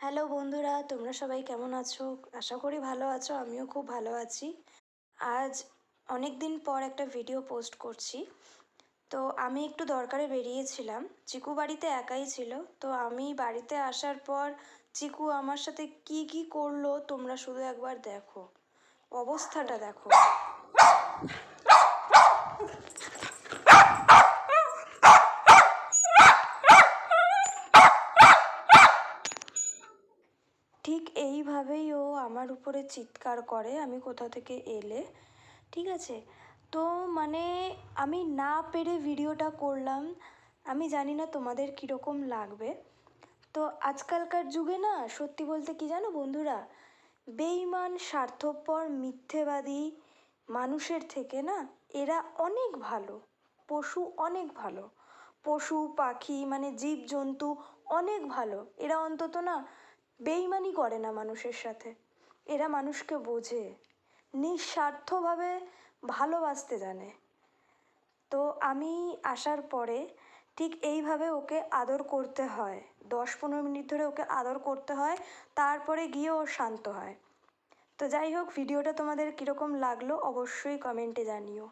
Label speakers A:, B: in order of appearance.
A: Hello বন্ধুরা, তোমরা সবাই কেমন আছো? আশা করি ভালো আছো। আমিও খুব ভালো আছি। আজ অনেক দিন পর একটা ভিডিও পোস্ট করছি। তো আমি একটু দরকারে বেরিয়েছিলাম। চিকু বাড়িতে একাই ছিল। তো আমি বাড়িতে আসার পর চিকু আমার সাথে কি কি করলো তোমরা শুধু একবার দেখো, অবস্থাটা দেখো। ঠিক এইভাবেই ও আমার উপরে চিৎকার করে আমি কোথা থেকে এলে। ঠিক আছে, তো মানে আমি না পেরে ভিডিওটা করলাম। আমি জানি না তোমাদের কীরকম লাগবে। তো আজকালকার যুগে না, সত্যি বলতে কি জানো বন্ধুরা, বেঈমান স্বার্থপর মিথ্যেবাদী মানুষের থেকে না এরা অনেক ভালো। পশু অনেক ভালো, পশু পাখি মানে জীবজন্তু অনেক ভালো। এরা অন্তত না বেইমানি করে না মানুষের সাথে। এরা মানুষকে বোঝে, নিঃস্বার্থভাবে ভালোবাসতে জানে। তো আমি আসার পরে ঠিক এইভাবে ওকে আদর করতে হয়, 10-15 মিনিট ধরে ওকে আদর করতে হয়, তারপরে গিয়ে ও শান্ত হয়। তো যাই হোক, ভিডিওটা তোমাদের কীরকম লাগলো অবশ্যই কমেন্টে জানিও।